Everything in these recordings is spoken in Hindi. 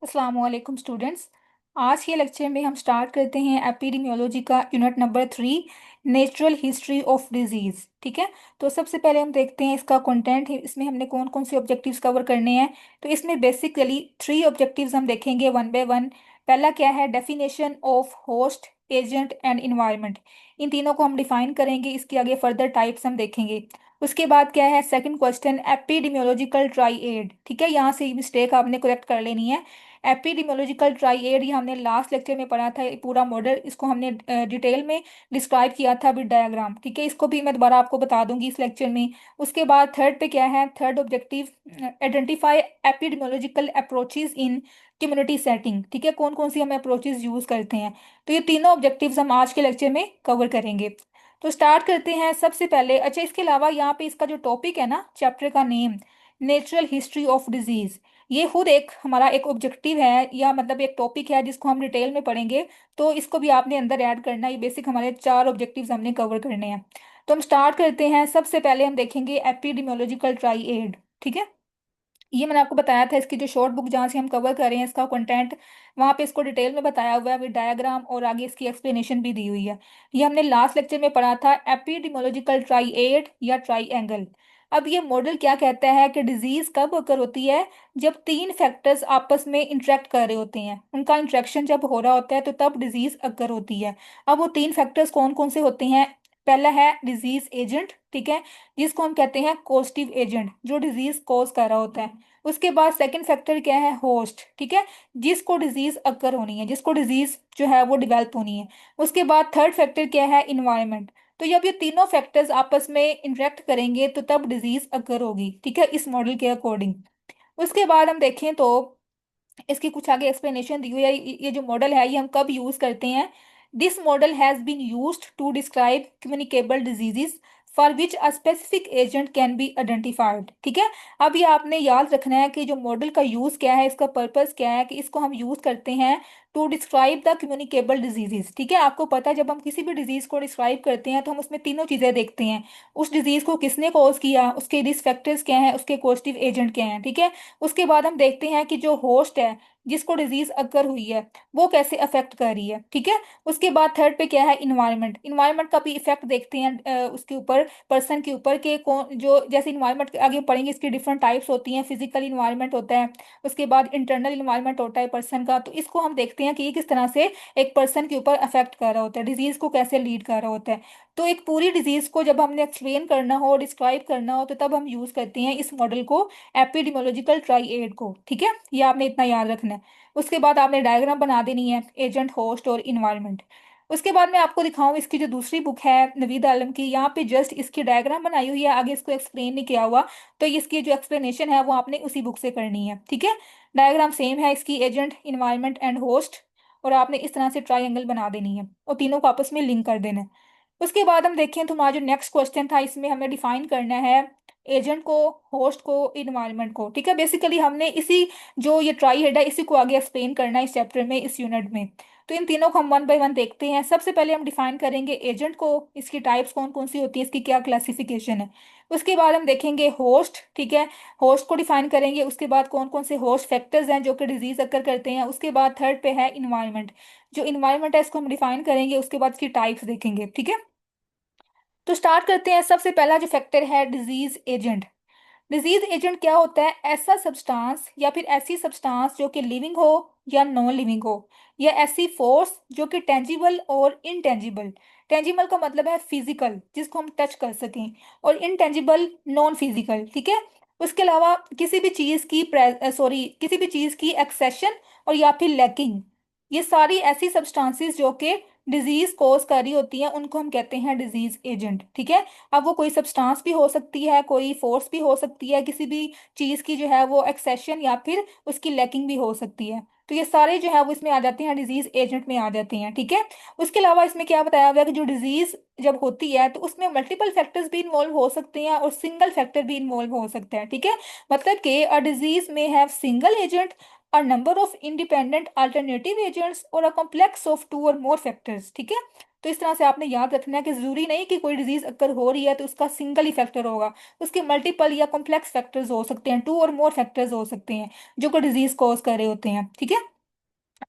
अस्सलाम वालेकुम स्टूडेंट्स। आज के लेक्चर में हम स्टार्ट करते हैं एपिडेमियोलॉजी का unit number 3, natural history of disease. ठीक है। तो सबसे पहले हम देखते हैं इसका कंटेंट, इसमें हमने कौन कौन से ऑब्जेक्टिव्स कवर करने हैं। तो इसमें बेसिकली 3 ऑब्जेक्टिव्स हम देखेंगे वन बाय वन। पहला क्या है, definition of host, agent and environment. इन तीनों को हम डिफाइन करेंगे, इसके आगे फर्दर टाइप्स हम देखेंगे। उसके बाद क्या है, सेकंड क्वेश्चन, एपिडेमियोलॉजिकल ट्राइएड। ठीक है, यहाँ से मिस्टेक आपने करेक्ट कर लेनी है। एपिडेमियोलॉजिकल ट्राइएड ये हमने लास्ट लेक्चर में पढ़ा था, ये पूरा मॉडल इसको हमने डिटेल में डिस्क्राइब किया था विद डायग्राम। ठीक है, इसको भी मैं दोबारा आपको बता दूंगी इस लेक्चर में। उसके बाद थर्ड पे क्या है, third objective, identify epidemiological approaches इन कम्युनिटी सेटिंग। ठीक है, कौन कौन सी हम अप्रोचेज यूज करते हैं। तो ये तीनों ऑब्जेक्टिव्स हम आज के लेक्चर में कवर करेंगे। तो स्टार्ट करते हैं सबसे पहले। अच्छा, इसके अलावा यहाँ पे इसका जो टॉपिक है ना, चैप्टर का name natural history of disease, ये खुद एक हमारा एक ऑब्जेक्टिव है, या मतलब एक टॉपिक है जिसको हम डिटेल में पढ़ेंगे। तो इसको भी आपने अंदर ऐड करना है। ये बेसिक हमारे 4 ऑब्जेक्टिव्स हमने कवर करने हैं। तो हम स्टार्ट करते हैं। सबसे पहले हम देखेंगे एपिडेमियोलॉजिकल ट्राइएड। ठीक है, ये मैंने आपको बताया था, इसकी जो शॉर्ट बुक जहाँ से हम कवर कर रहे हैं इसका कंटेंट, वहाँ पे इसको डिटेल में बताया हुआ है विद डायग्राम, और आगे इसकी एक्सप्लेनेशन भी दी हुई है। ये हमने लास्ट लेक्चर में पढ़ा था, एपिडेमियोलॉजिकल ट्राइएड या ट्राइएंगल। अब ये मॉडल क्या कहता है कि डिजीज कब अकर होती है, जब 3 फैक्टर्स आपस में इंटरेक्ट कर रहे होते हैं, उनका इंटरेक्शन जब हो रहा होता है तो तब डिजीज अकर होती है। अब वो 3 फैक्टर्स कौन कौन से होते हैं। पहला है डिजीज एजेंट। ठीक है, जिसको हम कहते हैं कोस्टिव एजेंट, जो डिजीज कॉज कर रहा होता है। उसके बाद सेकंड फैक्टर क्या है, होस्ट। ठीक है, जिसको डिजीज अकर होनी है, जिसको डिजीज जो है वो डेवलप होनी है। उसके बाद थर्ड फैक्टर क्या है, इन्वायरमेंट। तो जब ये तीनों फैक्टर्स आपस में इंटरेक्ट करेंगे तो तब डिजीज अकर होगी। ठीक है, इस मॉडल के अकॉर्डिंग। उसके बाद हम देखें तो इसकी कुछ आगे एक्सप्लेनेशन दी हुई है। ये जो मॉडल है ये हम कब यूज करते हैं। This model has been used to describe communicable diseases for which a specific agent can be identified. ठीक है, अब ये आपने याद रखना है कि जो मॉडल का यूज क्या है, इसका पर्पस क्या है, कि इसको हम यूज करते हैं to describe the communicable diseases. ठीक है, आपको पता है जब हम किसी भी डिजीज को डिस्क्राइब करते हैं तो हम उसमें तीनों चीजें देखते हैं। उस डिजीज को किसने कॉज किया, उसके रिस्क फैक्टर्स क्या हैं, उसके पॉजिटिव एजेंट क्या हैं। ठीक है, उसके बाद हम देखते हैं कि जो होस्ट है, जिसको डिजीज अकर हुई है, वो कैसे अफेक्ट कर रही है। ठीक है, उसके बाद थर्ड पे क्या है, इन्वायरमेंट। इन्वायरमेंट का भी इफेक्ट देखते हैं उसके ऊपर, पर्सन के ऊपर, के कौन जो जैसे इन्वायरमेंट आगे पढ़ेंगे इसकी डिफरेंट टाइप्स होती हैं। फिजिकल इन्वायरमेंट होता है, उसके बाद इंटरनल इन्वायरमेंट होता है पर्सन का। तो इसको हम देखते हैं कि ये किस तरह से एक पर्सन के ऊपर अफेक्ट कर रहा होता है, डिजीज को कैसे लीड कर रहा होता है। तो एक पूरी डिजीज को जब हमने एक्सप्लेन करना हो, डिस्क्राइब करना हो, तो तब हम यूज करते हैं इस मॉडल को, एपिडेमियोलॉजिकल ट्राइएड को। ठीक है, ये आपने इतना याद रखना है। उसके बाद आपने डायग्राम बना देनी है, एजेंट, होस्ट और इन्वायरमेंट। उसके बाद मैं आपको दिखाऊं इसकी जो दूसरी बुक है नवीद आलम की, यहाँ पे जस्ट इसकी डायग्राम बनाई हुई है, आगे इसको एक्सप्लेन नहीं किया हुआ। तो इसकी जो एक्सप्लेनेशन है वो आपने उसी बुक से करनी है। ठीक है, डायग्राम सेम है इसकी, एजेंट, इन्वायरमेंट एंड होस्ट। और आपने इस तरह से ट्राइंगल बना देनी है और तीनों को आपस में लिंक कर देना है। उसके बाद हम देखें तो हमारा जो नेक्स्ट क्वेश्चन था, इसमें हमें डिफाइन करना है एजेंट को, होस्ट को, इन्वायरमेंट को। ठीक है, बेसिकली हमने इसी जो ये ट्राई हेड है इसी को आगे एक्सप्लेन करना है इस चैप्टर में, इस यूनिट में। तो इन तीनों को हम वन बाय वन देखते हैं। सबसे पहले हम डिफाइन करेंगे एजेंट को, इसकी टाइप्स कौन कौन सी होती है, इसकी क्या क्लासिफिकेशन है। उसके बाद हम देखेंगे होस्ट। ठीक है, होस्ट को डिफाइन करेंगे। उसके बाद कौन कौन से होस्ट फैक्टर्स हैं जो कि डिजीज अकर करते हैं। उसके बाद थर्ड पे है इन्वायरमेंट। जो इन्वायरमेंट है इसको हम डिफाइन करेंगे, उसके बाद इसकी टाइप्स देखेंगे। ठीक है, तो स्टार्ट करते हैं। सबसे पहला जो फैक्टर है डिजीज एजेंट। डिजीज एजेंट क्या होता है, ऐसा सब्सटेंस या फिर ऐसी सब्सटेंस जो कि लिविंग हो या नॉन लिविंग हो, या ऐसी फोर्स जो कि टेंजिबल और इनटेंजिबल। टेंजिबल का मतलब है फिजिकल, जिसको हम टच कर सकें, और इनटेंजिबल नॉन फिजिकल। ठीक है, उसके अलावा किसी भी चीज की किसी भी चीज की एक्सेशन और या फिर लैकिंग, ये सारी ऐसी सब्सटेंसेस जो कि डिजीज कॉज कर रही होती हैं, उनको हम कहते हैं डिजीज एजेंट। ठीक है, अब वो कोई सब्सटेंस भी हो सकती है, कोई फोर्स भी हो सकती है, किसी भी चीज की जो है वो एक्सेशन या फिर उसकी लैकिंग भी हो सकती है। तो ये सारे जो है वो इसमें आ जाते हैं, डिजीज एजेंट में आ जाते हैं। ठीक है, उसके अलावा इसमें क्या बताया हुआ है कि जो डिजीज जब होती है तो उसमें मल्टीपल फैक्टर्स भी इन्वॉल्व हो सकते हैं और सिंगल फैक्टर भी इन्वॉल्व हो सकता है। ठीक है, मतलब कि अ डिजीज में have single agent, a number of independent alternative agents, or a complex of two or more factors। ठीक है, तो इस तरह से आपने याद रखना है कि जरूरी नहीं कि कोई डिजीज अगर हो रही है तो उसका सिंगल ही फैक्टर होगा, उसके मल्टीपल या कॉम्प्लेक्स फैक्टर्स हो सकते हैं, टू और मोर फैक्टर्स हो सकते हैं जो कोई डिजीज कॉज कर रहे होते हैं। ठीक है।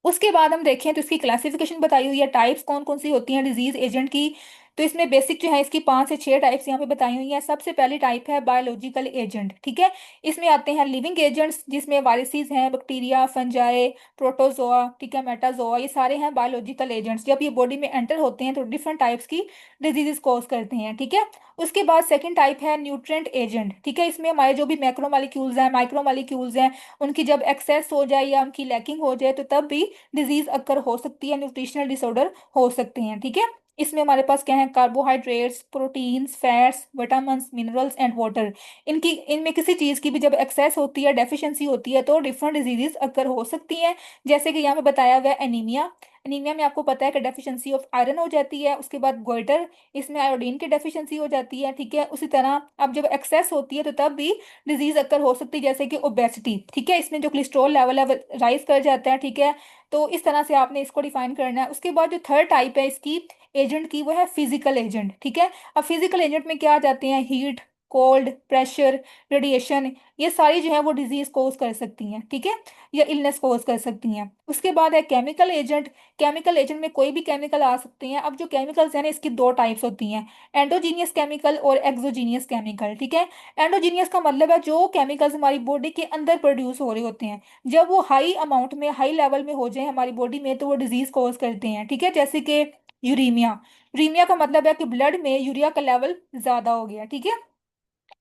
उसके बाद हम देखें तो इसकी क्लासिफिकेशन बताई हुई है, टाइप्स कौन कौन सी होती हैं डिजीज एजेंट की। तो इसमें बेसिक जो है इसकी 5 से 6 टाइप्स यहाँ पे बताई हुई हैं। सबसे पहली टाइप है बायोलॉजिकल एजेंट। ठीक है। इसमें आते हैं लिविंग एजेंट्स, जिसमें वायरसेस हैं, बैक्टीरिया, फंजाई, प्रोटोजोआ, ठीक है, मेटाजोआ, ये सारे हैं बायोलॉजिकल एजेंट्स। जब ये बॉडी में एंटर होते हैं तो डिफरेंट टाइप्स की डिजीजेस कॉज करते हैं। ठीक है। उसके बाद सेकंड टाइप है न्यूट्रिएंट एजेंट। ठीक है। इसमें हमारे जो भी मैक्रोमोलिक्यूल्स हैं, माइक्रोमोलिक्यूल्स हैं, उनकी जब एक्सेस हो जाए या उनकी लैकिंग हो जाए तो तब भी डिजीज अक्कर हो सकती है, न्यूट्रिशनल डिसऑर्डर हो सकते हैं। ठीक है। इसमें हमारे पास क्या है, carbohydrates, proteins, fats, vitamins, minerals and water, इनकी इनमें किसी चीज की भी जब एक्सेस होती है, डेफिशिएंसी होती है, तो डिफरेंट डिजीजेस अक्कर हो सकती हैं। जैसे कि यहाँ पे बताया हुआ है एनीमिया। एनीमिया में आपको पता है कि डेफिशिएंसी ऑफ आयरन हो जाती है। उसके बाद गोइटर, इसमें आयोडीन की डेफिशिएंसी हो जाती है। ठीक है। उसी तरह अब जब एक्सेस होती है तो तब भी डिजीज अक्कर हो सकती है, जैसे कि ओबेसिटी। ठीक है। इसमें जो कोलेस्ट्रॉल लेवल है राइज कर जाता है। ठीक है। तो इस तरह से आपने इसको डिफाइन करना है। उसके बाद जो थर्ड टाइप है इसकी एजेंट की, वो है फिजिकल एजेंट। ठीक है। अब फिजिकल एजेंट में क्या आ जाते हैं, हीट, कोल्ड, प्रेशर, रेडिएशन, ये सारी जो है वो डिजीज कोज कर सकती हैं। ठीक है। या इलनेस कोज कर सकती हैं। उसके बाद है केमिकल एजेंट। केमिकल एजेंट में कोई भी केमिकल आ सकते हैं। अब जो केमिकल्स हैं ना, इसकी दो टाइप्स होती हैं, एंडोजीनियस केमिकल और एक्सोजीनियस केमिकल। ठीक है। एंडोजीनियस का मतलब है जो केमिकल्स हमारी बॉडी के अंदर प्रोड्यूस हो रहे होते हैं, जब वो हाई अमाउंट में, हाई लेवल में हो जाए हमारी बॉडी में, तो वो डिजीज कॉज करते हैं। ठीक है। जैसे कि यूरीमिया। यूरीमिया का मतलब है कि ब्लड में यूरिया का लेवल ज्यादा हो गया। ठीक है।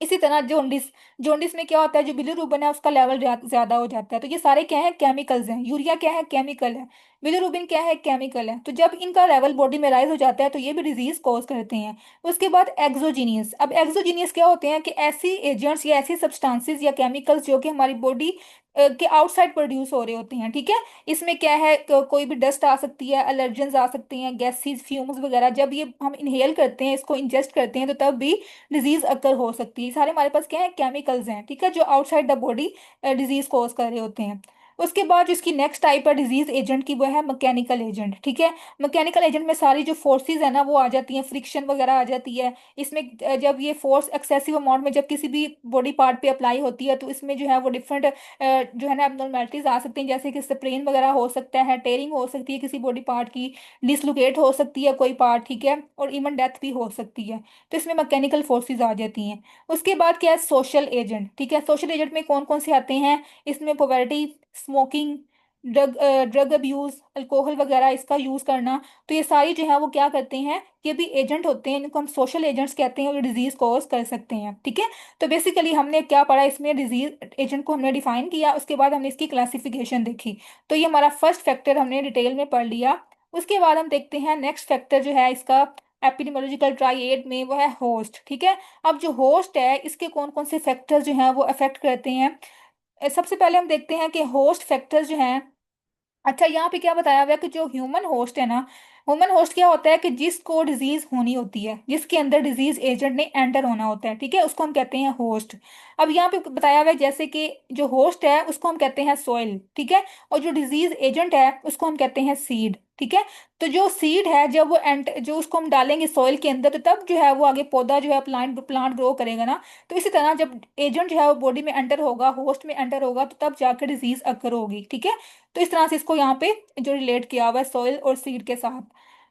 इसी तरह जोंडिस, जोंडिस में क्या होता है, जो बिलिरुबिन है उसका लेवल ज्यादा हो जाता है। तो ये सारे क्या है, केमिकल्स हैं। यूरिया क्या है, केमिकल है। बिलिरुबिन क्या है, केमिकल है। तो जब इनका लेवल बॉडी में राइज हो जाता है तो ये भी डिजीज कॉज करते हैं। उसके बाद एक्सोजीनियस। अब एक्सोजीनियस क्या होते हैं कि ऐसी एजेंट्स या ऐसी सब्सटेंसेस या केमिकल्स जो कि हमारी बॉडी के आउटसाइड प्रोड्यूस हो रहे होते हैं। ठीक है। इसमें क्या है, कोई भी डस्ट आ सकती है, एलर्जेंस आ सकती हैं, गैसेस, फ्यूम्स वगैरह, जब ये हम इनहेल करते हैं, इसको इंजेस्ट करते हैं, तो तब भी डिजीज अकर हो सकती है। सारे हमारे पास क्या है, केमिकल्स हैं। ठीक है। जो outside the body disease cause कर रहे होते हैं। उसके बाद जो इसकी नेक्स्ट टाइप है डिजीज एजेंट की, वो है मैकेनिकल एजेंट। ठीक है। मैकेनिकल एजेंट में सारी जो फोर्सेस है ना वो आ जाती हैं, फ्रिक्शन वगैरह आ जाती है इसमें। जब ये फोर्स एक्सेसिव अमाउंट में जब किसी भी बॉडी पार्ट पे अप्लाई होती है तो इसमें जो है वो डिफरेंट जो है ना एबनॉर्मेलिटीज आ सकती हैं, जैसे कि स्प्रेन वगैरह हो सकता है, टेयरिंग हो सकती है किसी बॉडी पार्ट की, डिसलोकेट हो सकती है कोई पार्ट। ठीक है। और इवन डेथ भी हो सकती है। तो इसमें मैकेनिकल फोर्सेस आ जाती हैं। उसके बाद क्या है, सोशल एजेंट। ठीक है। सोशल एजेंट में कौन कौन से आते हैं, इसमें poverty, smoking, drug abuse, alcohol वगैरह इसका यूज करना। तो ये सारी जो है वो क्या करते हैं, ये भी एजेंट होते हैं, इनको हम सोशल एजेंट्स कहते हैं और डिजीज कॉज कर सकते हैं। ठीक है। तो बेसिकली हमने क्या पढ़ा, इसमें डिजीज एजेंट को हमने डिफाइन किया, उसके बाद हमने इसकी क्लासिफिकेशन देखी। तो ये हमारा फर्स्ट फैक्टर हमने डिटेल में पढ़ लिया। उसके बाद हम देखते हैं नेक्स्ट फैक्टर जो है इसका एपिडेमियोलॉजिकल ट्राइएड में, वो है होस्ट। ठीक है। अब जो होस्ट है इसके कौन कौन से फैक्टर्स जो हैं वो अफेक्ट करते हैं। सबसे पहले हम देखते हैं कि होस्ट फैक्टर्स जो हैं। अच्छा, यहाँ पे क्या बताया हुआ है कि जो ह्यूमन होस्ट है ना, ह्यूमन होस्ट क्या होता है कि जिसको डिजीज होनी होती है, जिसके अंदर डिजीज एजेंट ने एंटर होना होता है। ठीक है। उसको हम कहते हैं होस्ट। अब यहाँ पे बताया हुआ है जैसे कि जो होस्ट है उसको हम कहते हैं सॉइल। ठीक है। और जो डिजीज एजेंट है उसको हम कहते हैं सीड। ठीक है। तो जो सीड है जब वो एंट जो उसको हम डालेंगे सॉइल के अंदर, तो तब जो है वो आगे पौधा जो है प्लांट प्लांट ग्रो करेगा ना। तो इसी तरह जब एजेंट जो है वो बॉडी में एंटर होगा, होस्ट में एंटर होगा, तो तब जाकर डिजीज अकर होगी। ठीक है। तो इस तरह से इसको यहाँ पे जो रिलेट किया हुआ है सॉइल और सीड के साथ।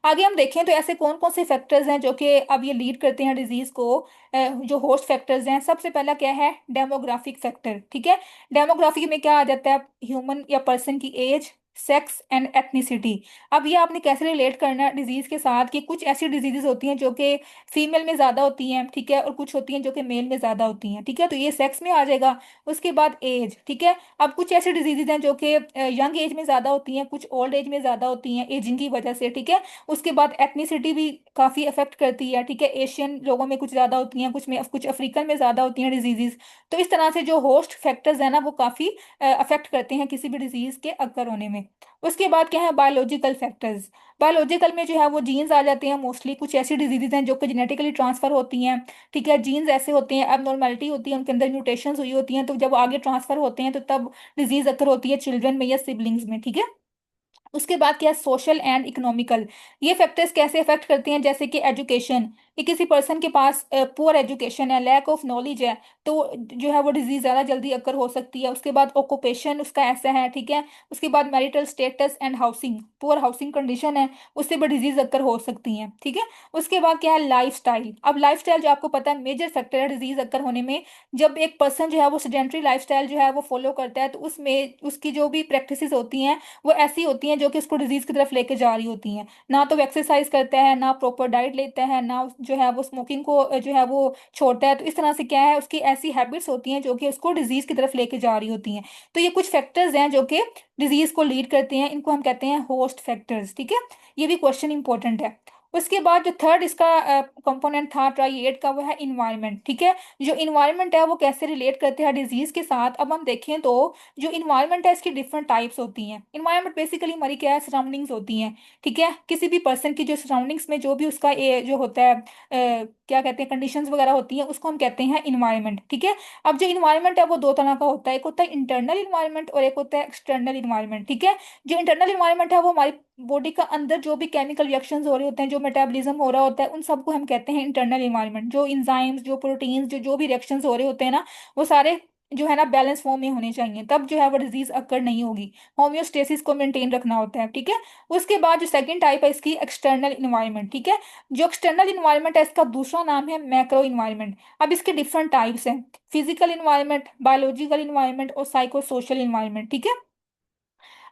आगे हम देखें तो ऐसे कौन कौन से फैक्टर्स हैं जो कि अब ये लीड करते हैं डिजीज को। जो होस्ट फैक्टर्स हैं, सबसे पहला क्या है, डेमोग्राफिक फैक्टर। ठीक है। डेमोग्राफिक में क्या आ जाता है, ह्यूमन या पर्सन की एज, सेक्स एंड एथनिसिटी। अब ये आपने कैसे रिलेट करना है डिजीज के साथ, कि कुछ ऐसी डिजीजेस होती हैं जो कि फीमेल में ज्यादा होती हैं। ठीक है। और कुछ होती हैं जो कि मेल में ज्यादा होती हैं। ठीक है। तो ये सेक्स में आ जाएगा। उसके बाद एज। ठीक है। अब कुछ ऐसी डिजीजेज हैं जो कि यंग एज में ज़्यादा होती हैं, कुछ ओल्ड एज में ज़्यादा होती हैं एजिंग की वजह से। ठीक है। उसके बाद एथनिसिटी भी काफ़ी अफेक्ट करती है। ठीक है। एशियन लोगों में कुछ ज़्यादा होती हैं, कुछ अफ्रीकन में ज़्यादा होती हैं डिजीजेज। तो इस तरह से जो होस्ट फैक्टर्स हैं ना वो काफ़ी अफेक्ट करते हैं किसी भी डिजीज के अकर होने में। उसके बाद क्या है, बायोलॉजिकल फैक्टर्स। बायोलॉजिकल में जो है वो जीन्स आ जाते हैं मोस्टली। कुछ ऐसी डिजीजेज हैं जो कि जेनेटिकली ट्रांसफर होती हैं। ठीक है। जीन्स ऐसे होते हैं, एबनॉर्मेलिटी होती है, उनके अंदर म्यूटेशंस हुई होती हैं, तो जब आगे ट्रांसफर होते हैं तो तब डिजीज अकर होती है चिल्ड्रन में या सिबलिंग्स में। ठीक है। उसके बाद क्या है, सोशल एंड इकोनॉमिकल। ये फैक्टर्स कैसे इफेक्ट करते हैं, जैसे कि एजुकेशन, कि किसी पर्सन के पास पुअर एजुकेशन है, लैक ऑफ नॉलेज है, तो जो है वो डिजीज ज़्यादा जल्दी अकर हो सकती है। उसके बाद ऑक्यूपेशन उसका ऐसा है, ठीक है। उसके बाद marital status and housing, poor housing condition है, उससे भी डिजीज अकर हो सकती हैं, ठीक है। उसके बाद क्या है, लाइफ स्टाइल। अब लाइफ स्टाइल जो आपको पता है मेजर फैक्टर है डिजीज अकर होने में। जब एक पर्सन जो है वो सेडेंट्री लाइफ स्टाइल जो है वो फॉलो करता है, तो उसमें उसकी जो भी प्रैक्टिसेस होती हैं वो ऐसी होती हैं जो कि उसको डिजीज की तरफ लेके जा रही होती हैं। ना तो वो एक्सरसाइज करता है, ना प्रॉपर डाइट लेता है, ना जो है वो स्मोकिंग को जो है वो छोड़ता है। तो इस तरह से क्या है, उसकी ऐसी हैबिट्स होती हैं जो कि उसको डिजीज की तरफ लेके जा रही होती हैं। तो ये कुछ फैक्टर्स हैं जो कि डिजीज को लीड करते हैं, इनको हम कहते हैं होस्ट फैक्टर्स, ठीक है। ये भी क्वेश्चन इंपॉर्टेंट है। उसके बाद जो थर्ड इसका कंपोनेंट था ट्राइएड का, वो है इन्वायरमेंट, ठीक है। जो इन्वायरमेंट है वो कैसे रिलेट करते हैं डिजीज के साथ, अब हम देखें तो जो इन्वायरमेंट है इसकी डिफरेंट टाइप्स होती हैं। इन्वायरमेंट बेसिकली हमारी क्या है, सराउंडिंग्स होती हैं, ठीक है। किसी भी पर्सन की जो सराउंडिंग्स में जो भी उसका जो होता है क्या कहते हैं, कंडीशंस वगैरह होती हैं, उसको हम कहते हैं इन्वायरमेंट, ठीक है। अब जो इन्वायरमेंट है वो दो तरह का होता है, एक होता है इंटरनल इन्वायरमेंट और एक होता है एक्सटर्नल इन्वायरमेंट, ठीक है। जो इंटरनल इन्वायरमेंट है वो हमारी बॉडी का अंदर जो भी केमिकल रिएक्शंस हो रहे होते हैं, जो मेटाबॉलिज्म हो रहा होता है, उन सबको हम कहते हैं इंटरनल इन्वायरमेंट। जो इंजाइम्स, जो प्रोटीन्स, जो भी रिएक्शंस हो रहे होते हैं ना, वो सारे जो है ना बैलेंस फॉर्म में होने चाहिए, तब जो है वो डिजीज अकर नहीं होगी। होम्योस्टेसिस को मेंटेन रखना होता है, ठीक है। उसके बाद जो सेकंड टाइप है इसकी, एक्सटर्नल इन्वायरमेंट, ठीक है। जो एक्सटर्नल इन्वायरमेंट है इसका दूसरा नाम है मैक्रो इन्वायरमेंट। अब इसके डिफरेंट टाइप्स हैं, फिजिकल इन्वायरमेंट, बायोलॉजिकल इन्वायरमेंट और साइको सोशल इन्वायरमेंट, ठीक है।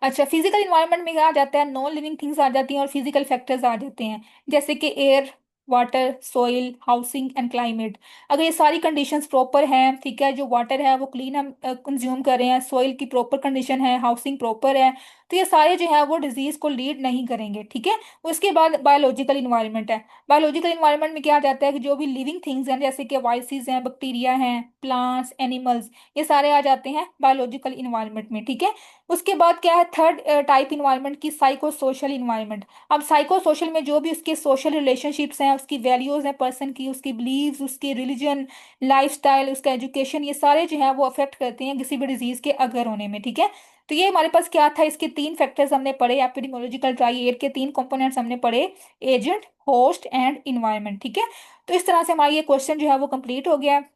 अच्छा, फिजिकल इन्वायरमेंट में क्या आ जाता है, नॉन लिविंग थिंग्स आ जाती हैं और फिजिकल फैक्टर्स आ जाते हैं, जैसे कि air, water, soil, housing and climate. अगर ये सारी कंडीशंस प्रॉपर हैं, ठीक है, जो वाटर है वो क्लीन हम कंज्यूम कर रहे हैं, सॉइल की प्रॉपर कंडीशन है, हाउसिंग प्रॉपर है, तो ये सारे जो है वो डिजीज को लीड नहीं करेंगे, ठीक है। उसके बाद बायोलॉजिकल इन्वायरमेंट है। बायोलॉजिकल इन्वायरमेंट में क्या आ जाता है कि जो भी लिविंग थिंग्स हैं, जैसे कि वाइसिस हैं, बैक्टीरिया हैं, प्लांट्स, एनिमल्स, ये सारे आ जाते हैं बायोलॉजिकल इन्वायरमेंट में, ठीक है। उसके बाद क्या है, थर्ड टाइप इन्वायरमेंट की, साइको सोशल इन्वायरमेंट। अब साइको सोशल में जो भी उसके सोशल रिलेशनशिप्स हैं, उसकी वैल्यूज हैं पर्सन की, उसकी बिलीव्स, उसकी रिलीजन, लाइफस्टाइल, उसका एजुकेशन, ये सारे जो है वो अफेक्ट करते हैं किसी भी डिजीज के अगर होने में, ठीक है। तो ये हमारे पास क्या था, इसके तीन फैक्टर्स हमने पढ़े, एपिडेमियोलॉजिकल ट्राइएड के तीन कंपोनेंट्स हमने पढ़े, एजेंट, होस्ट एंड इन्वायरमेंट, ठीक है। तो इस तरह से हमारा ये क्वेश्चन जो है वो कंप्लीट हो गया है।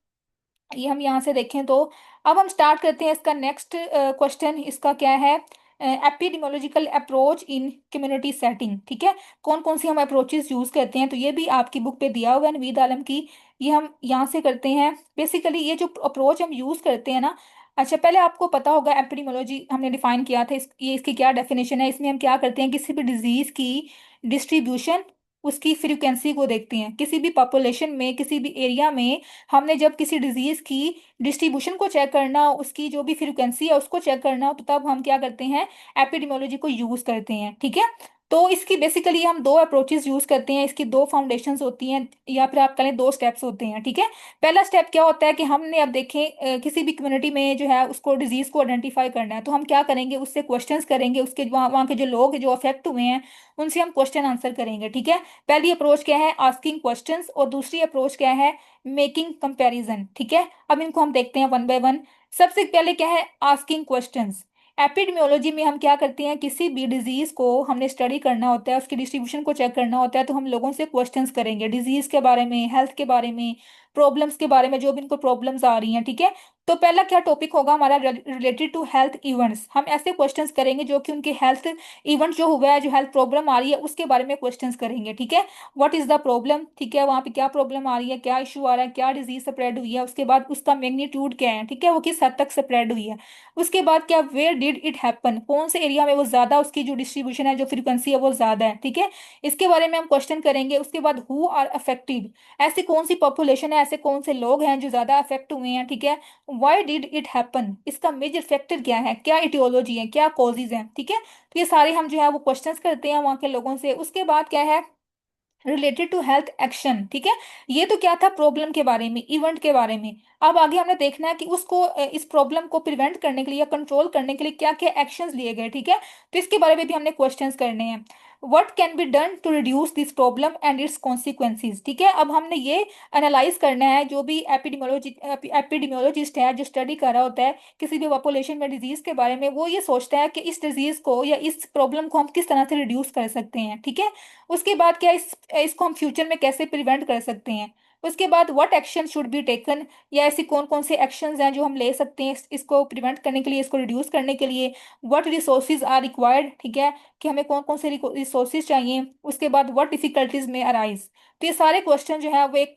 ये हम यहाँ से देखें तो अब हम स्टार्ट करते हैं इसका नेक्स्ट क्वेश्चन। इसका क्या है, epidemiological approach in community setting, ठीक है। कौन कौन सी हम अप्रोचेस यूज करते हैं, तो ये भी आपकी बुक पे दिया हुआ है नवीद आलम की। ये हम यहाँ से करते हैं। बेसिकली ये जो अप्रोच हम यूज करते हैं ना, अच्छा पहले आपको पता होगा एपिडेमियोलॉजी हमने डिफाइन किया था, ये इसकी क्या डेफिनेशन है। इसमें हम क्या करते हैं, किसी भी डिजीज की डिस्ट्रीब्यूशन, उसकी फ्रीक्वेंसी को देखते हैं। किसी भी पॉपुलेशन में, किसी भी एरिया में हमने जब किसी डिजीज की डिस्ट्रीब्यूशन को चेक करना हो, उसकी जो भी फ्रीक्वेंसी है उसको चेक करना हो, तो तब हम क्या करते हैं, एपिडेमियोलॉजी को यूज करते हैं, ठीक है। तो इसकी बेसिकली हम दो अप्रोचेस यूज करते हैं, इसकी दो फाउंडेशंस होती हैं, या फिर आप कहें दो स्टेप्स होते हैं, ठीक है। पहला स्टेप क्या होता है कि हमने अब देखें किसी भी कम्युनिटी में जो है उसको डिजीज को आइडेंटिफाई करना है, तो हम क्या करेंगे, उससे क्वेश्चंस करेंगे, उसके वहाँ के जो लोग जो अफेक्ट हुए हैं उनसे हम क्वेश्चन आंसर करेंगे, ठीक है। पहली अप्रोच क्या है, आस्किंग क्वेश्चंस, और दूसरी अप्रोच क्या है, मेकिंग कंपैरिजन, ठीक है। अब इनको हम देखते हैं वन बाय वन। सबसे पहले क्या है, आस्किंग क्वेश्चंस। एपिडेमियोलॉजी में हम क्या करते हैं, किसी भी डिजीज को हमने स्टडी करना होता है, उसकी डिस्ट्रीब्यूशन को चेक करना होता है, तो हम लोगों से क्वेश्चंस करेंगे डिजीज के बारे में, हेल्थ के बारे में, प्रॉब्लम्स के बारे में, जो भी इनको प्रॉब्लम्स आ रही हैं, ठीक है। तो पहला क्या टॉपिक होगा हमारा, रिलेटेड टू हेल्थ इवेंट्स। हम ऐसे क्वेश्चंस करेंगे जो कि उनके हेल्थ इवेंट जो हुआ है, जो हेल्थ प्रॉब्लम आ रही है उसके बारे में क्वेश्चंस करेंगे, ठीक है। व्हाट इज द प्रॉब्लम, ठीक है, वहाँ पे क्या प्रॉब्लम आ रही है, क्या इशू आ रहा है, क्या डिजीज स्प्रेड हुई है, उसके बाद उसका मैग्नीट्यूड क्या है, ठीक है, वो किस हद तक स्प्रेड हुई है। उसके बाद क्या, वेयर डिड इट हैपन, कौन से एरिया में वो ज्यादा, उसकी जो डिस्ट्रीब्यूशन है, जो फ्रीक्वेंसी है वो ज्यादा है, ठीक है। इसके बारे में हम क्वेश्चन करेंगे। उसके बाद हु आर अफेक्टेड, ऐसी कौन सी पॉपुलेशन है, ऐसे कौन से लोग हैं जो ज्यादा अफेक्ट हुए हैं, ठीक है। व्हाई डिड इट हैपन, इसका मेजर फैक्टर क्या है, क्या इटियोलॉजी है, क्या कॉजेज हैं, ठीक है। तो ये सारे हम जो है वो क्वेश्चंस करते हैं वहाँ के लोगों से। उसके बाद क्या है, रिलेटेड टू हेल्थ एक्शन, ठीक है। ये तो क्या था, प्रॉब्लम के बारे में, इवेंट के बारे में। अब आगे हमने देखना है कि उसको इस प्रॉब्लम को प्रिवेंट करने के लिए या कंट्रोल करने के लिए क्या क्या एक्शंस लिए गए, ठीक है। तो इसके बारे में भी हमने क्वेश्चंस करने हैं। What can be done to reduce this problem and its consequences. ठीक है, अब हमने ये एनालाइज करना है, जो भी एपिडेमियोलॉजिस्ट है जो स्टडी कर रहा होता है किसी भी पॉपुलेशन में डिजीज के बारे में, वो ये सोचता है कि इस डिजीज को या इस प्रॉब्लम को हम किस तरह से रिड्यूस कर सकते हैं। ठीक है, उसके बाद क्या इसको हम फ्यूचर में कैसे प्रिवेंट कर सकते हैं। उसके बाद what action should be taken, या ऐसी कौन कौन से एक्शंस हैं जो हम ले सकते हैं इसको प्रिवेंट करने के लिए, इसको रिड्यूस करने के लिए। व्हाट रिसोर्सेज आर रिक्वायर्ड, ठीक है, कि हमें कौन कौन से रिसोर्सेज चाहिए। उसके बाद व्हाट डिफिकल्टीज में अराइज। तो ये सारे क्वेश्चन जो है वो एक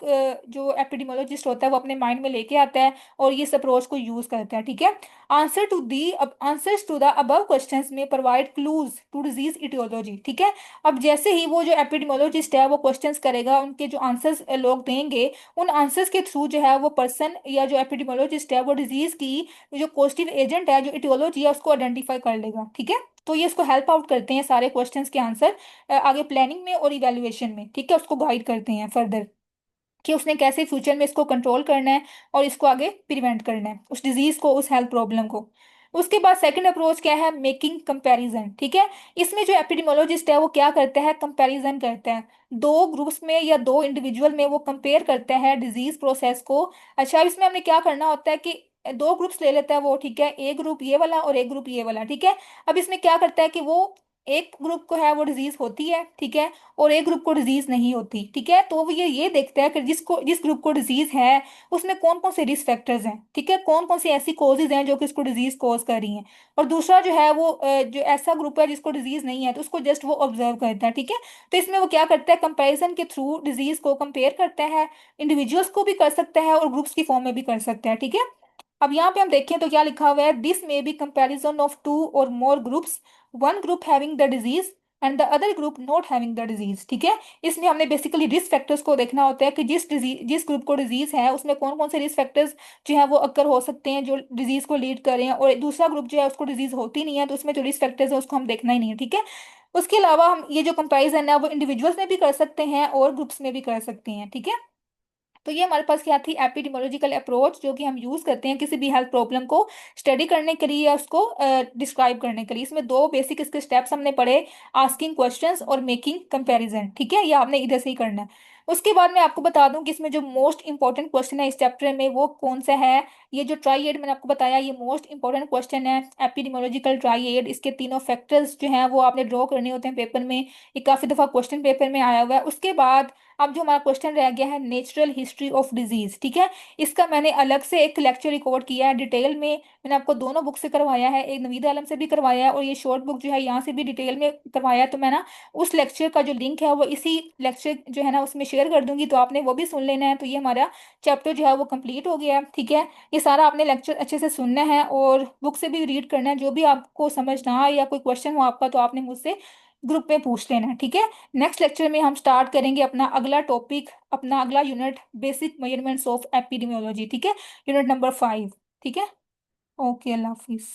जो एपिडेमियोलॉजिस्ट होता है वो अपने माइंड में लेके आता है और ये इस अप्रोच को यूज करता है। ठीक है, answers to the above questions में provide clues to disease aetiology. ठीक है, अब जैसे ही वो जो एपिडेमियोलॉजिस्ट है वो क्वेश्चंस करेगा, उनके जो आंसर्स लोग देंगे, उन आंसर्स के थ्रू जो है वो पर्सन या जो एपिडेमियोलॉजिस्ट है वो डिजीज की जो पॉजिटिव एजेंट है, जो इटियोलॉजी है, उसको आइडेंटिफाई कर लेगा। ठीक है, तो ये इसको हेल्प आउट करते हैं सारे क्वेश्चंस के आंसर आगे प्लानिंग में और इवैल्यूएशन में। ठीक है, उसको गाइड करते हैं फर्दर कि उसने कैसे फ्यूचर में इसको कंट्रोल करना है और इसको आगे प्रिवेंट करना है, उस डिजीज को, उस हेल्थ प्रॉब्लम को। उसके बाद सेकंड अप्रोच क्या है, मेकिंग कंपैरिजन। ठीक है, इसमें जो एपिडेमियोलॉजिस्ट है वो क्या करता है, कंपैरिजन करता है, दो ग्रुप्स में या दो इंडिविजुअल में वो कंपेयर करता है डिजीज प्रोसेस को। अच्छा, अब इसमें हमने क्या करना होता है कि दो ग्रुप्स ले लेता है वो, ठीक है, एक ग्रुप ये वाला और एक ग्रुप ये वाला। ठीक है, अब इसमें क्या करता है कि वो एक ग्रुप को है वो डिजीज होती है, ठीक है, और एक ग्रुप को डिजीज नहीं होती। ठीक है, तो वो ये देखता है कि जिस ग्रुप को डिजीज है उसमें कौन कौन से रिस्क फैक्टर्स हैं। ठीक है, कौन कौन सी ऐसी कॉजेज हैं जो कि इसको डिजीज कॉज कर रही हैं। और दूसरा जो है वो जो ऐसा ग्रुप है जिसको डिजीज नहीं है, तो उसको जस्ट वो ऑब्जर्व करता है। ठीक है, तो इसमें वो क्या करता है, कंपैरिजन के थ्रू डिजीज को कंपेयर करता है, इंडिविजुअल्स को भी कर सकता है और ग्रुप्स की फॉर्म में भी कर सकता है। ठीक है, अब यहाँ पे हम देखें तो क्या लिखा हुआ है, this may be comparison of two और more groups, one group having the disease and the other group not having the disease. ठीक है, इसमें हमने बेसिकली रिस्क फैक्टर्स को देखना होता है कि जिस ग्रुप को डिजीज है उसमें कौन कौन से रिस्क फैक्टर्स जो है वो अक्कर हो सकते हैं जो डिजीज को लीड कर रहे हैं, और दूसरा ग्रुप जो है उसको डिजीज होती नहीं है तो उसमें जो रिस्क फैक्टर्स है उसको हम देखना ही नहीं है। ठीक है, उसके अलावा हम ये जो कंपैरिजन है वो इंडिविजुअल्स में भी कर सकते हैं और ग्रुप्स में भी कर सकते हैं। ठीक है, तो ये हमारे पास क्या थी, एपिडेमियोलॉजिकल अप्रोच, जो कि हम यूज करते हैं किसी भी हेल्थ प्रॉब्लम को स्टडी करने के लिए या उसको डिस्क्राइब करने के लिए। इसमें दो बेसिक इसके स्टेप्स हमने पढ़े, आस्किंग क्वेश्चंस और मेकिंग कंपैरिजन। ठीक है, ये आपने इधर से ही करना है। उसके बाद मैं आपको बता दूं कि इसमें जो मोस्ट इंपॉर्टेंट क्वेश्चन है इस चैप्टर में वो कौन सा है। ये जो ट्राइएड मैंने आपको बताया ये मोस्ट इंपॉर्टेंट क्वेश्चन है, एपिडेमियोलॉजिकल ट्राइएड। इसके तीनों फैक्टर्स जो हैं वो आपने ड्रॉ करने होते हैं पेपर में, ये काफी दफा क्वेश्चन पेपर में आया हुआ है। उसके बाद अब जो हमारा क्वेश्चन रह गया है नेचुरल हिस्ट्री ऑफ डिजीज। ठीक है, इसका मैंने अलग से एक लेक्चर रिकॉर्ड किया है डिटेल में, मैंने आपको दोनों बुक से करवाया है, एक नवीद आलम से भी करवाया है और ये शॉर्ट बुक जो है यहाँ से भी डिटेल में करवाया है। तो मैं ना उस लेक्चर का जो लिंक है वो इसी लेक्चर जो है ना उसमें शेयर कर दूंगी, तो आपने वो भी सुन लेना है। तो ये हमारा चैप्टर जो है वो कंप्लीट हो गया है। ठीक है, ये सारा आपने लेक्चर अच्छे से सुनना है और बुक से भी रीड करना है, जो भी आपको समझ ना आए या कोई क्वेश्चन हो आपका तो आपने मुझसे ग्रुप में पूछ लेना है। ठीक है, नेक्स्ट लेक्चर में हम स्टार्ट करेंगे अपना अगला टॉपिक, अपना अगला unit, basic measurements of epidemiology. ठीक है, यूनिट नंबर 5। ठीक है, ओके, अल्लाह हाफिज।